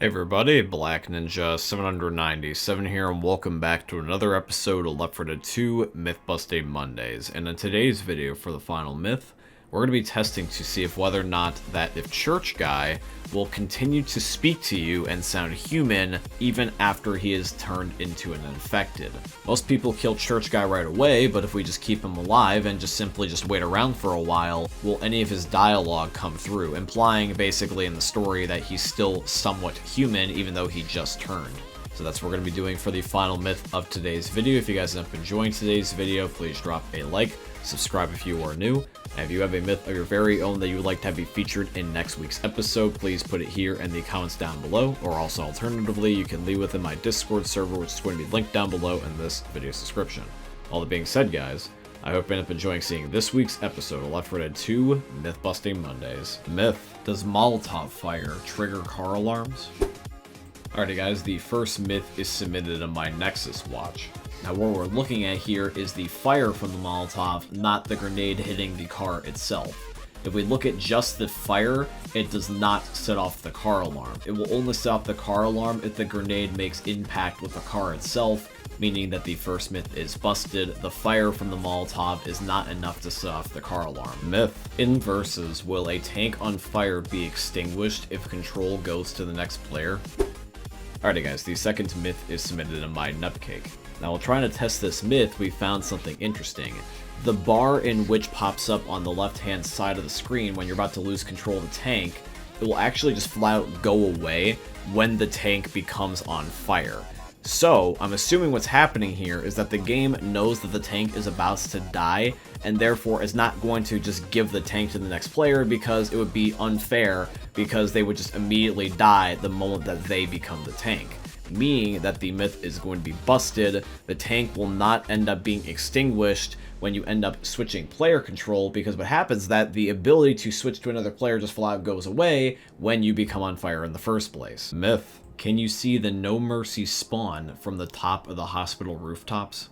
Hey everybody, Black Ninja 797 here, and welcome back to another episode of Left 4 Dead 2 Myth Busting Mondays. And in today's video for the final myth, we're going to be testing to see if whether or not if Church Guy will continue to speak to you and sound human even after he is turned into an infected. Most people kill Church Guy right away, but if we just keep him alive and simply wait around for a while, will any of his dialogue come through, implying basically in the story that he's still somewhat human even though he just turned. So that's what we're going to be doing for the final myth of today's video. If you guys end up enjoying today's video, please drop a like, subscribe if you are new, and if you have a myth of your very own that you would like to have be featured in next week's episode, please put it here in the comments down below, or also alternatively, you can leave within my Discord server, which is going to be linked down below in this video's description. All that being said, guys, I hope you end up enjoying seeing this week's episode of Left 4 Dead 2 Myth Busting Mondays. Myth: does Molotov fire trigger car alarms? Alrighty guys, the first myth is submitted in my Nexus watch. Now what we're looking at here is the fire from the Molotov, not the grenade hitting the car itself. If we look at just the fire, it does not set off the car alarm. It will only set off the car alarm if the grenade makes impact with the car itself, meaning that the first myth is busted. The fire from the Molotov is not enough to set off the car alarm. Myth: in versus, will a tank on fire be extinguished if control goes to the next player? Alrighty guys, the second myth is submitted in my Nutcake. Now while trying to test this myth, we found something interesting. The bar in which pops up on the left hand side of the screen when you're about to lose control of the tank, it will actually just flat out go away when the tank becomes on fire. So, I'm assuming what's happening here is that the game knows that the tank is about to die, and therefore is not going to just give the tank to the next player because it would be unfair, because they would just immediately die the moment that they become the tank. Meaning that the myth is going to be busted. The tank will not end up being extinguished when you end up switching player control, because what happens is that the ability to switch to another player just flat out goes away when you become on fire in the first place. Myth: can you see the No Mercy spawn from the top of the hospital rooftops?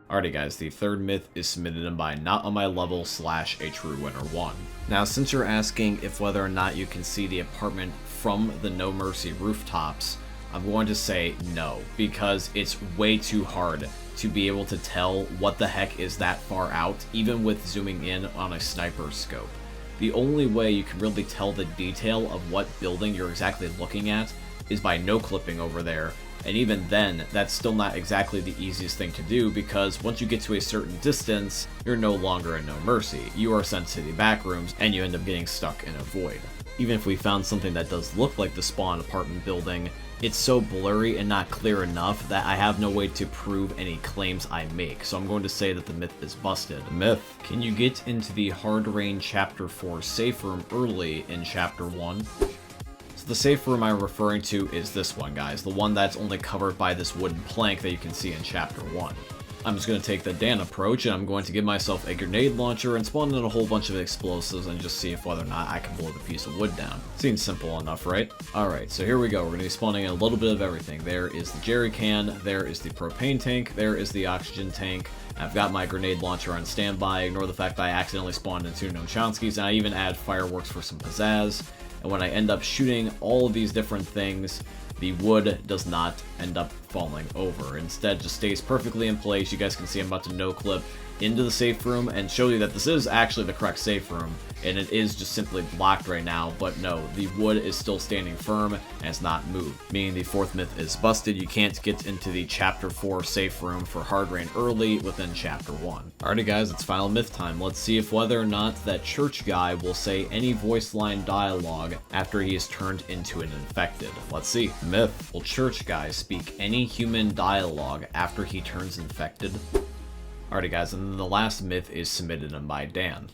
Alrighty guys, the third myth is submitted in by Not On My Level / A True Winner 1. Now since you're asking if whether or not you can see the apartment from the No Mercy rooftops, I'm going to say no, because it's way too hard to be able to tell what the heck is that far out, even with zooming in on a sniper scope. The only way you can really tell the detail of what building you're exactly looking at is by no-clipping over there, and even then, that's still not exactly the easiest thing to do, because once you get to a certain distance, you're no longer in No Mercy. You are sent to the back rooms, and you end up getting stuck in a void. Even if we found something that does look like the spawn apartment building, it's so blurry and not clear enough that I have no way to prove any claims I make, so I'm going to say that the myth is busted. Myth: can you get into the Hard Rain Chapter 4 safe room early in Chapter 1? So the safe room I'm referring to is this one, guys, the one that's only covered by this wooden plank that you can see in Chapter 1. I'm just going to take the Dan approach, and I'm going to give myself a grenade launcher and spawn in a whole bunch of explosives and just see if whether or not I can blow the piece of wood down. Seems simple enough, right? Alright, so here we go. We're going to be spawning in a little bit of everything. There is the jerry can, there is the propane tank, there is the oxygen tank. I've got my grenade launcher on standby. Ignore the fact that I accidentally spawned in 2 Nonchonskis, and I even add fireworks for some pizzazz. And when I end up shooting all of these different things, the wood does not end up falling over. Instead, just stays perfectly in place. You guys can see I'm about to no-clip into the safe room and show you that this is actually the correct safe room, and it is just simply blocked right now, but no, the wood is still standing firm and it's not moved, meaning the fourth myth is busted. You can't get into the Chapter 4 safe room for Hard Rain early within Chapter 1. Alrighty guys, it's final myth time. Let's see if whether or not that Church Guy will say any voice line dialogue after he is turned into an infected. Let's see. Myth: will Church Guy speak any human dialogue after he turns infected? Alrighty guys, and then the last myth is submitted in by Dan.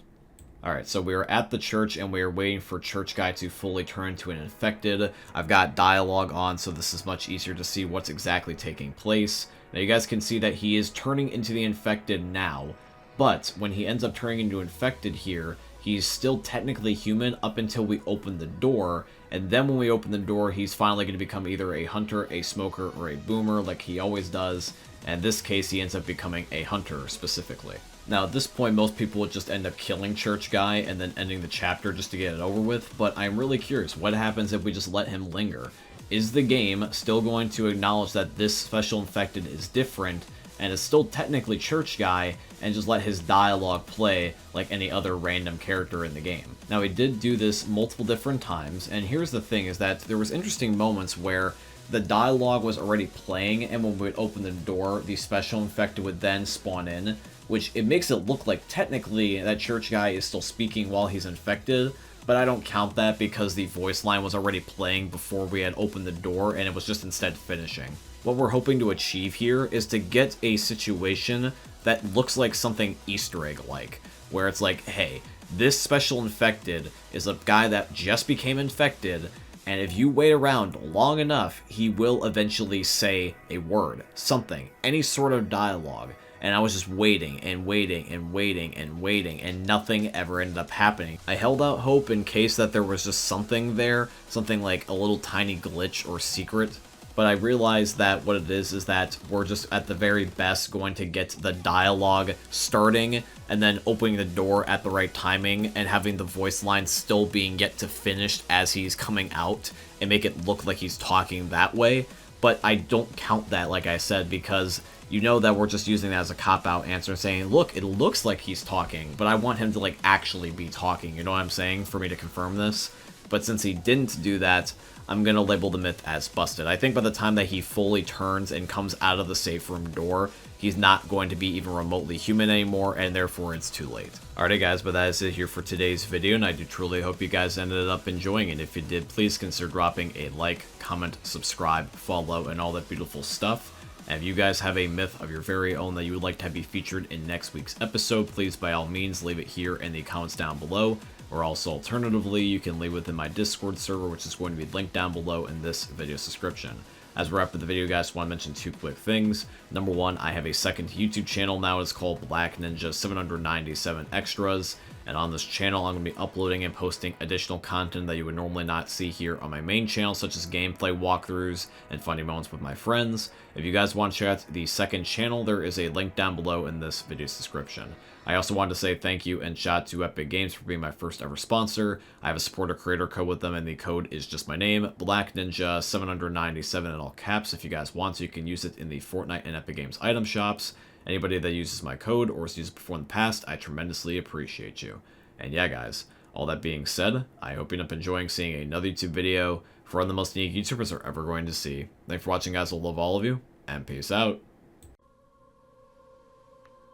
Alright, so we are at the church and we are waiting for Church Guy to fully turn into an infected. I've got dialogue on, so this is much easier to see what's exactly taking place. Now you guys can see that he is turning into the infected now, but when he ends up turning into infected here, he's still technically human up until we open the door, and then when we open the door, he's finally going to become either a hunter, a smoker, or a boomer like he always does. And in this case, he ends up becoming a hunter specifically. Now, at this point, most people would just end up killing Church Guy and then ending the chapter just to get it over with, but I'm really curious, what happens if we just let him linger? Is the game still going to acknowledge that this special infected is different and is still technically Church Guy and just let his dialogue play like any other random character in the game? Now, he did do this multiple different times, and here's the thing is that there was interesting moments where the dialogue was already playing, and when we would open the door, the special infected would then spawn in, which it makes it look like technically that Church Guy is still speaking while he's infected, but I don't count that because the voice line was already playing before we had opened the door, and it was just instead finishing. What we're hoping to achieve here is to get a situation that looks like something Easter egg-like, where it's like, hey, this special infected is a guy that just became infected, and if you wait around long enough, he will eventually say a word, something, any sort of dialogue. And I was just waiting and waiting and waiting and waiting, and nothing ever ended up happening. I held out hope in case that there was just something there, something like a little tiny glitch or secret. But I realized that what it is that we're just at the very best going to get the dialogue starting and then opening the door at the right timing and having the voice line still being yet to finish as he's coming out and make it look like he's talking that way. But I don't count that, like I said, because you know that we're just using that as a cop-out answer, saying, look, it looks like he's talking, but I want him to, like, actually be talking, you know what I'm saying, for me to confirm this. But since he didn't do that, I'm going to label the myth as busted. I think by the time that he fully turns and comes out of the safe room door, he's not going to be even remotely human anymore, and therefore it's too late. Alrighty guys, but that is it here for today's video, and I do truly hope you guys ended up enjoying it. If you did, please consider dropping a like, comment, subscribe, follow, and all that beautiful stuff. And if you guys have a myth of your very own that you would like to have be featured in next week's episode, please by all means leave it here in the comments down below. Or also alternatively, you can leave within my Discord server, which is going to be linked down below in this video's description. As we wrap up the video, guys, I want to mention two quick things. Number one, I have a second YouTube channel now. It's called Black Ninja 797 Extras. And on this channel, I'm going to be uploading and posting additional content that you would normally not see here on my main channel, such as gameplay walkthroughs and funny moments with my friends. If you guys want to check out the second channel, there is a link down below in this video's description. I also wanted to say thank you and shout out to Epic Games for being my first ever sponsor. I have a supporter creator code with them, and the code is just my name, Black Ninja 797 in all caps. If you guys want to, you can use it in the Fortnite and Epic Games item shops. Anybody that uses my code or has used it before in the past, I tremendously appreciate you. And yeah, guys, all that being said, I hope you end up enjoying seeing another YouTube video for one of the most unique YouTubers are ever going to see. Thanks for watching, guys. I love all of you, and peace out.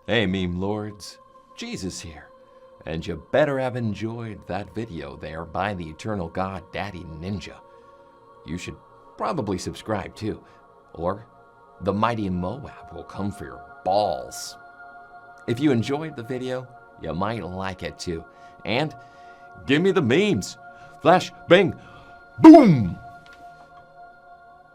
Hey, meme lords, Jesus here, and you better have enjoyed that video there by the eternal god Daddy Ninja. You should probably subscribe too, or the mighty Moab will come for your balls. If you enjoyed the video, you might like it too, and give me the memes. Flash, bang, boom!